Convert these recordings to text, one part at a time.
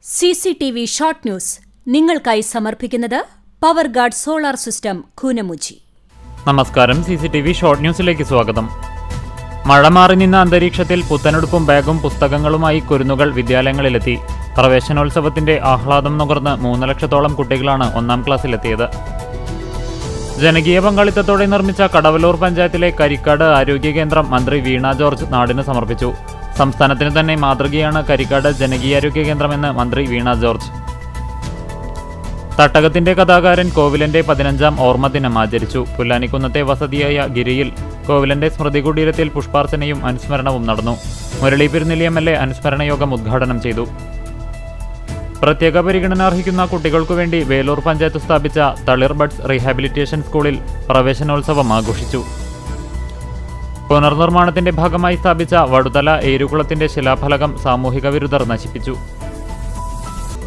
CCTV short news നിങ്ങൾക്കായി സമർപ്പിക്കുന്നത് power guard solar system Koonamuchi. നമസ്കാരം. CCTV ഷോർട്ട് ന്യൂസിലേക്ക് സ്വാഗതം. മഴ മാറി നിന്ന അന്തരീക്ഷത്തിൽ പുത്തനെടുപ്പും ബാഗും പുസ്തകങ്ങളുമായി കുരുന്നുകൾ വിദ്യാലയങ്ങളിലെത്തി. പ്രവേശനോത്സവത്തിന്റെ ആഹ്ലാദം നുകർന്ന് 3 ലക്ഷത്തോളം കുട്ടികളാണ് 1ാം ക്ലാസ്സിലെത്തിയത്. ജനകീയ പങ്കാളിത്തത്തോടെ നിർമ്മിച്ച കടവലൂർ പഞ്ചായത്തിലെ കരിക്കാട് ആരോഗ്യ കേന്ദ്രം മന്ത്രി വീണ ജോർജ് നാടിന് സമർപ്പിച്ചു. സംസ്ഥാനത്തിന് തന്നെ മാതൃകയാണ് കരിക്കാട് ജനകീയാരോഗ്യ കേന്ദ്രമെന്ന് മന്ത്രി വീണ ജോർജ്. തട്ടകത്തിന്റെ കഥാകാരൻ കോവിലന്റെ 15ാം ഓർമ്മദിനം ആചരിച്ചു. പുല്ലാനിക്കുന്നത്തെ വസതിയായ ഗിരിയിൽ കോവിലന്റെ സ്മൃതി കുടീരത്തിൽ പുഷ്പാർച്ചനയും അനുസ്മരണവും നടന്നു. മുരളി പെരുന്നെല്ലി MLA അനുസ്മരണ യോഗം ഉദ്ഘാടനം ചെയ്തു. പ്രത്യേക പരിഗണന അർഹിക്കുന്ന കുട്ടികൾക്കു വേണ്ടി വേലൂർ പഞ്ചായത്ത് സ്ഥാപിച്ച തളിർ ബഡ്സ് റീഹാബിലിറ്റേഷൻ സ്കൂളിൽ പ്രവേശനോത്സവം ആഘോഷിച്ചു. പുനർനിർമ്മാണത്തിന്റെ ഭാഗമായി സ്ഥാപിച്ച വടുതല ഏരുകുളത്തിന്റെ ശിലാഫലകം സാമൂഹിക വിരുദ്ധർ നശിപ്പിച്ചു.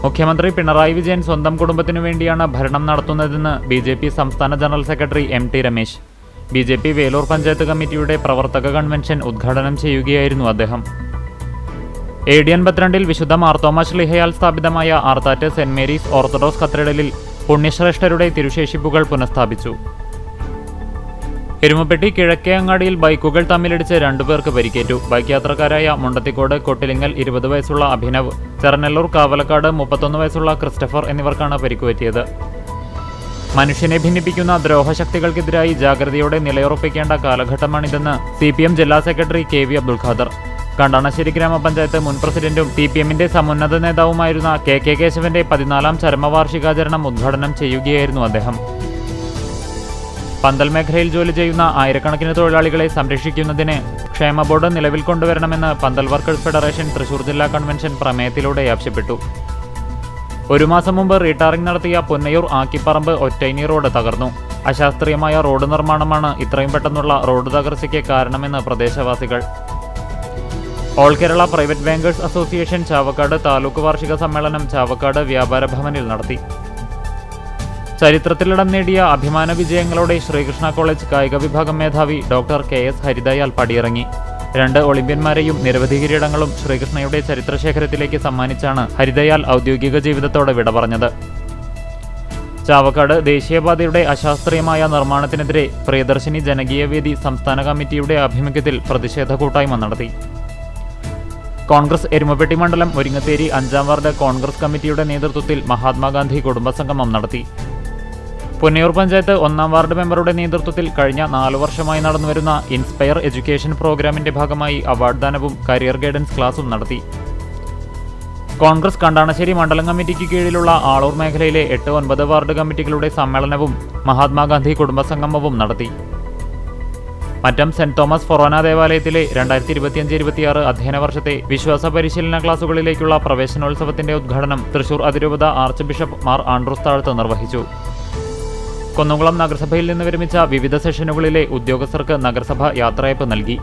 മുഖ്യമന്ത്രി പിണറായി വിജയൻ സ്വന്തം കുടുംബത്തിനു വേണ്ടിയാണ് ഭരണം നടത്തുന്നതെന്ന് BJP സംസ്ഥാന general secretary MT Ramesh. BJP Velur panchayat കമ്മിറ്റിയുടെ പ്രവർത്തക കൺവെൻഷൻ ഉദ്ഘാടനം ചെയ്യുകയായിരുന്നു അദ്ദേഹം. AD 52 വിശുദ്ധ മാർത്തോമാ ശ്ലീഹയാൽ സ്ഥാപിതമായ ആർത്താറ്റ് സെന്റ് മേരീസ് ഓർത്തഡോക്സ് കത്തീഡ്രലിൽ പുണ്യശ്രേഷ്ഠരുടെ തിരുശേഷിപ്പുകൾ പുനഃസ്ഥാപിച്ചു. എരുമപ്പെട്ടി കിഴക്കേ അങ്ങാടിയിൽ ബൈക്കുകൾ തമ്മിലിടിച്ച് 2 പേർക്ക് പരിക്കേറ്റു. ബൈക്ക് യാത്രക്കാരായ മുണ്ടത്തിക്കോട് കൊട്ടിലിങ്ങൽ 20 വയസ്സുള്ള അഭിനവ്, ചെറനെല്ലൂർ കാവലക്കാട് 31 വയസ്സുള്ള ക്രിസ്റ്റഫർ എന്നിവർക്കാണ് പരിക്കുപറ്റിയത്. മനുഷ്യനെ ഭിന്നിപ്പിക്കുന്ന ദ്രോഹശക്തികൾക്കെതിരായി ജാഗ്രതയോടെ നിലയുറപ്പിക്കേണ്ട കാലഘട്ടമാണിതെന്ന് CPM ജില്ലാ സെക്രട്ടറി KV അബ്ദുൽ ഖാദർ. കണ്ടാണശ്ശേരി ഗ്രാമപഞ്ചായത്ത് മുൻ പ്രസിഡന്റും CPMന്റെ സമുന്നത നേതാവുമായിരുന്ന KK കേശവന്റെ 14ാം ചരമവാർഷികാചരണം ഉദ്ഘാടനം ചെയ്യുകയായിരുന്നു അദ്ദേഹം. പന്തൽ മേഖലയിൽ ജോലി ചെയ്യുന്ന ആയിരക്കണക്കിന് തൊഴിലാളികളെ സംരക്ഷിക്കുന്നതിന് ക്ഷേമ ബോർഡ് നിലവിൽ കൊണ്ടുവരണമെന്ന് പന്തൽ വർക്കേഴ്സ് ഫെഡറേഷൻ തൃശൂർ ജില്ലാ കൺവെൻഷൻ പ്രമേയത്തിലൂടെ ആവശ്യപ്പെട്ടു. 1 മാസം മുമ്പ് റീടാറിംഗ് നടത്തിയ പൊന്നയൂർ ആക്കിപ്പറമ്പ് ഒറ്റൈനി റോഡ് തകർന്നു. അശാസ്ത്രീയമായ റോഡ് നിർമ്മാണമാണ് ഇത്രയും പെട്ടെന്നുള്ള റോഡ് തകർച്ചയ്ക്ക് കാരണമെന്ന് പ്രദേശവാസികൾ. All Kerala private bankers association Chavakkad taluk വാർഷിക സമ്മേളനം ചാവക്കാട് വ്യാപാര ഭവനിൽ നടത്തി. ചരിത്രത്തിലിടം നേടിയ അഭിമാന വിജയങ്ങളോടെ ശ്രീകൃഷ്ണ കോളേജ് കായിക വിഭാഗം മേധാവി ഡോക്ടർ KS ഹരിദയാൽ പടിയിറങ്ങി. 2 ഒളിമ്പ്യന്മാരെയും നിരവധി കിരീടങ്ങളും ശ്രീകൃഷ്ണയുടെ ചരിത്രശേഖരത്തിലേക്ക് സമ്മാനിച്ചാണ് ഹരിദയാൽ ഔദ്യോഗിക ജീവിതത്തോടെ വിട പറഞ്ഞത്. ചാവക്കാട് ദേശീയപാതയുടെ അശാസ്ത്രീയമായ നിർമ്മാണത്തിനെതിരെ പ്രിയദർശിനി ജനകീയവേദി സംസ്ഥാന കമ്മിറ്റിയുടെ ആഭിമുഖ്യത്തിൽ പ്രതിഷേധ കൂട്ടായ്മ നടത്തി. കോൺഗ്രസ് എരുമപ്പെട്ടി മണ്ഡലം മുരിങ്ങത്തേരി 5ാം വാർഡ് കോൺഗ്രസ് കമ്മിറ്റിയുടെ നേതൃത്വത്തിൽ മഹാത്മാഗാന്ധി കുടുംബസംഗമം നടത്തി. പുന്നയൂർ പഞ്ചായത്ത് 1ാം വാർഡ് മെമ്പറുടെ നേതൃത്വത്തിൽ കഴിഞ്ഞ 4 വർഷമായി നടന്നുവരുന്ന ഇൻസ്പയർ എഡ്യൂക്കേഷൻ പ്രോഗ്രാമിന്റെ ഭാഗമായി അവാർഡ് ദാനവും കരിയർ ഗൈഡൻസ് ക്ലാസും നടത്തി. കോൺഗ്രസ് കണ്ടാണശ്ശേരി മണ്ഡലം കമ്മിറ്റിക്ക് കീഴിലുള്ള ആളൂർ മേഖലയിലെ 8-9 വാർഡ് കമ്മിറ്റികളുടെ സമ്മേളനവും മഹാത്മാഗാന്ധി കുടുംബസംഗമവും നടത്തി. മറ്റം സെന്റ് തോമസ് ഫൊറോന ദേവാലയത്തിലെ 2025-26 അധ്യയന വർഷത്തെ വിശ്വാസ പരിശീലന ക്ലാസുകളിലേക്കുള്ള പ്രവേശനോത്സവത്തിന്റെ ഉദ്ഘാടനം തൃശൂർ അതിരൂപത ആർച്ച് ബിഷപ്പ് മാർ ആൻഡ്രൂസ് താഴത്ത് നിർവഹിച്ചു. കുന്നംകുളം നഗരസഭയിൽ നിന്ന് വിരമിച്ച വിവിധ സെഷനുകളിലെ ഉദ്യോഗസ്ഥർക്ക് നഗരസഭ യാത്രയയപ്പ് നൽകി.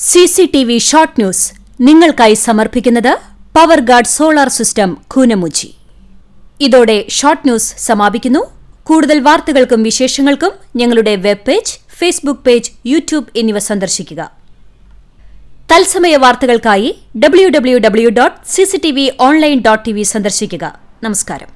CCTV ഷോർട്ട് ന്യൂസ് നിങ്ങൾക്കായി സമർപ്പിക്കുന്നത് power guard solar system Koonamuchi. ഇതോടെ ഷോർട്ട് ന്യൂസ് സമാപിക്കുന്നു. കൂടുതൽ വാർത്തകൾക്കും വിശേഷങ്ങൾക്കും ഞങ്ങളുടെ web page, Facebook page, YouTube എന്നിവ സന്ദർശിക്കുക. തത്സമയ വാർത്തകൾക്കായി www.cctv online.tv സന്ദർശിക്കുക. നമസ്കാരം.